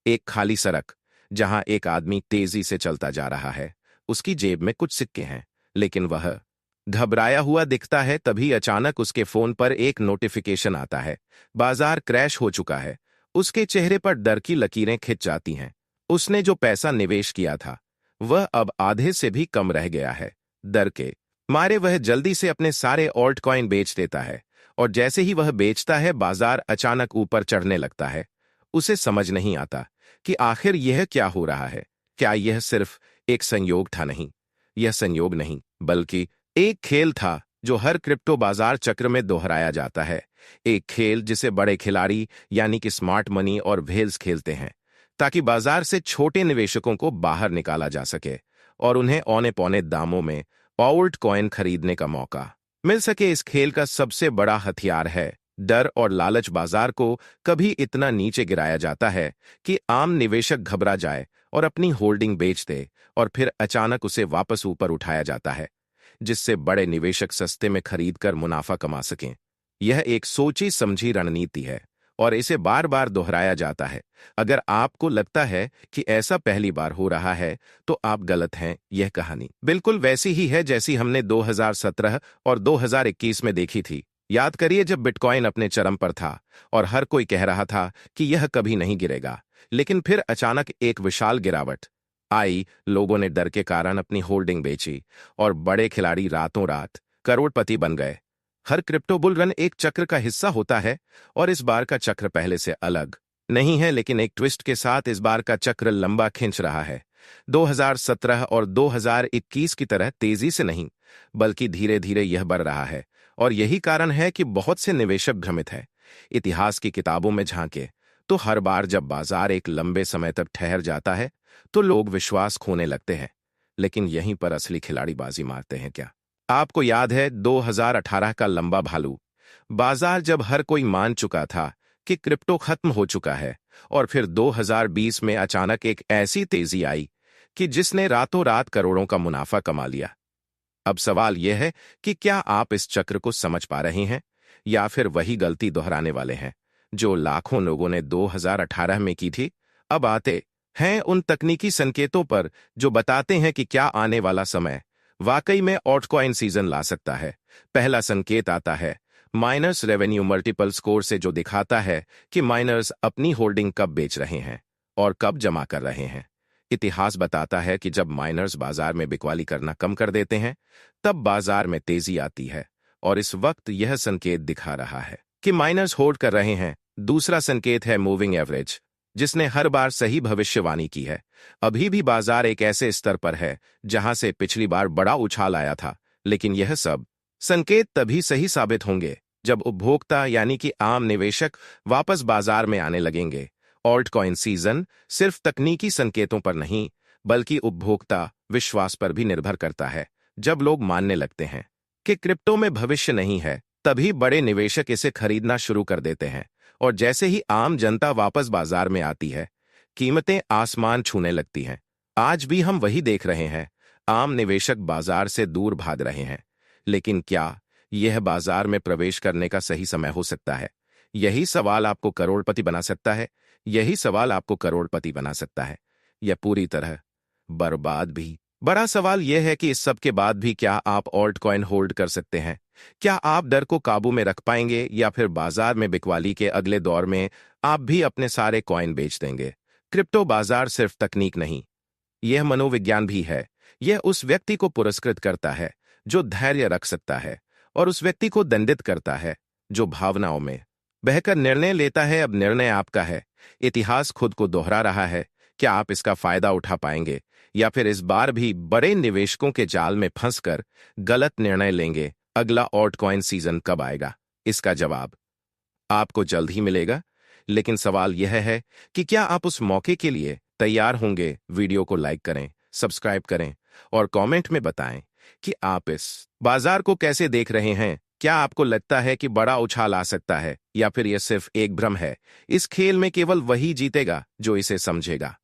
एक खाली सड़क, जहां एक आदमी तेजी से चलता जा रहा है। उसकी जेब में कुछ सिक्के हैं, लेकिन वह घबराया हुआ दिखता है। तभी अचानक उसके फोन पर एक नोटिफिकेशन आता है। बाजार क्रैश हो चुका है। उसके चेहरे पर डर की लकीरें खिंच जाती हैं। उसने जो पैसा निवेश किया था, वह अब आधे से भी कम रह गया है। डर के मारे वह जल्दी से अपने सारे ऑल्ट कॉइन बेच देता है, और जैसे ही वह बेचता है, बाजार अचानक ऊपर चढ़ने लगता है। उसे समझ नहीं आता कि आखिर यह क्या हो रहा है। क्या यह सिर्फ एक संयोग था? नहीं, यह संयोग नहीं, बल्कि एक खेल था जो हर क्रिप्टो बाजार चक्र में दोहराया जाता है। एक खेल जिसे बड़े खिलाड़ी यानी कि स्मार्ट मनी और व्हेल्स खेलते हैं, ताकि बाजार से छोटे निवेशकों को बाहर निकाला जा सके और उन्हें औने पौने दामों में ऑल्ट कॉइन खरीदने का मौका मिल सके। इस खेल का सबसे बड़ा हथियार है डर और लालच। बाजार को कभी इतना नीचे गिराया जाता है कि आम निवेशक घबरा जाए और अपनी होल्डिंग बेच दे, और फिर अचानक उसे वापस ऊपर उठाया जाता है, जिससे बड़े निवेशक सस्ते में खरीदकर मुनाफा कमा सकें। यह एक सोची समझी रणनीति है, और इसे बार बार दोहराया जाता है। अगर आपको लगता है कि ऐसा पहली बार हो रहा है, तो आप गलत हैं। यह कहानी बिल्कुल वैसी ही है जैसी हमने 2017 और 2021 में देखी थी। याद करिए, जब बिटकॉइन अपने चरम पर था और हर कोई कह रहा था कि यह कभी नहीं गिरेगा, लेकिन फिर अचानक एक विशाल गिरावट आई। लोगों ने डर के कारण अपनी होल्डिंग बेची, और बड़े खिलाड़ी रातों रात करोड़पति बन गए। हर क्रिप्टो बुल रन एक चक्र का हिस्सा होता है, और इस बार का चक्र पहले से अलग नहीं है, लेकिन एक ट्विस्ट के साथ इस बार का चक्र लंबा खिंच रहा है। 2017 और 2021 की तरह तेजी से नहीं, बल्कि धीरे धीरे यह बढ़ रहा है, और यही कारण है कि बहुत से निवेशक भ्रमित हैं। इतिहास की किताबों में झांके तो हर बार जब बाजार एक लंबे समय तक ठहर जाता है, तो लोग विश्वास खोने लगते हैं। लेकिन यहीं पर असली खिलाड़ी बाजी मारते हैं। क्या आपको याद है 2018 का लंबा भालू बाजार, जब हर कोई मान चुका था कि क्रिप्टो खत्म हो चुका है, और फिर 2020 में अचानक एक ऐसी तेजी आई कि जिसने रातों रात करोड़ों का मुनाफा कमा लिया। अब सवाल यह है कि क्या आप इस चक्र को समझ पा रहे हैं, या फिर वही गलती दोहराने वाले हैं जो लाखों लोगों ने 2018 में की थी। अब आते हैं उन तकनीकी संकेतों पर जो बताते हैं कि क्या आने वाला समय वाकई में ऑल्टकॉइन सीजन ला सकता है। पहला संकेत आता है माइनर्स रेवेन्यू मल्टीपल स्कोर से, जो दिखाता है कि माइनर्स अपनी होल्डिंग कब बेच रहे हैं और कब जमा कर रहे हैं। इतिहास बताता है कि जब माइनर्स बाजार में बिकवाली करना कम कर देते हैं, तब बाजार में तेजी आती है, और इस वक्त यह संकेत दिखा रहा है कि माइनर्स होल्ड कर रहे हैं। दूसरा संकेत है मूविंग एवरेज, जिसने हर बार सही भविष्यवाणी की है। अभी भी बाजार एक ऐसे स्तर पर है जहां से पिछली बार बड़ा उछाल आया था, लेकिन यह सब संकेत तभी सही साबित होंगे जब उपभोक्ता यानी कि आम निवेशक वापस बाजार में आने लगेंगे। ऑल्टकॉइन सीजन सिर्फ तकनीकी संकेतों पर नहीं, बल्कि उपभोक्ता विश्वास पर भी निर्भर करता है। जब लोग मानने लगते हैं कि क्रिप्टो में भविष्य नहीं है, तभी बड़े निवेशक इसे खरीदना शुरू कर देते हैं, और जैसे ही आम जनता वापस बाजार में आती है, कीमतें आसमान छूने लगती हैं। आज भी हम वही देख रहे हैं, आम निवेशक बाजार से दूर भाग रहे हैं। लेकिन क्या यह बाजार में प्रवेश करने का सही समय हो सकता है? यही सवाल आपको करोड़पति बना सकता है। यही सवाल आपको करोड़पति बना सकता है, या पूरी तरह बर्बाद भी। बड़ा सवाल यह है कि इस सब के बाद भी क्या आप ऑल्ट कॉइन होल्ड कर सकते हैं? क्या आप डर को काबू में रख पाएंगे, या फिर बाजार में बिकवाली के अगले दौर में आप भी अपने सारे कॉइन बेच देंगे? क्रिप्टो बाजार सिर्फ तकनीक नहीं, यह मनोविज्ञान भी है। यह उस व्यक्ति को पुरस्कृत करता है जो धैर्य रख सकता है, और उस व्यक्ति को दंडित करता है जो भावनाओं में बहकर निर्णय लेता है। अब निर्णय आपका है। इतिहास खुद को दोहरा रहा है। क्या आप इसका फायदा उठा पाएंगे, या फिर इस बार भी बड़े निवेशकों के जाल में फंसकर गलत निर्णय लेंगे? अगला ऑल्टकॉइन सीजन कब आएगा? इसका जवाब आपको जल्द ही मिलेगा, लेकिन सवाल यह है कि क्या आप उस मौके के लिए तैयार होंगे? वीडियो को लाइक करें, सब्सक्राइब करें, और कमेंट में बताएं कि आप इस बाजार को कैसे देख रहे हैं। क्या आपको लगता है कि बड़ा उछाल आ सकता है, या फिर यह सिर्फ एक भ्रम है? इस खेल में केवल वही जीतेगा जो इसे समझेगा।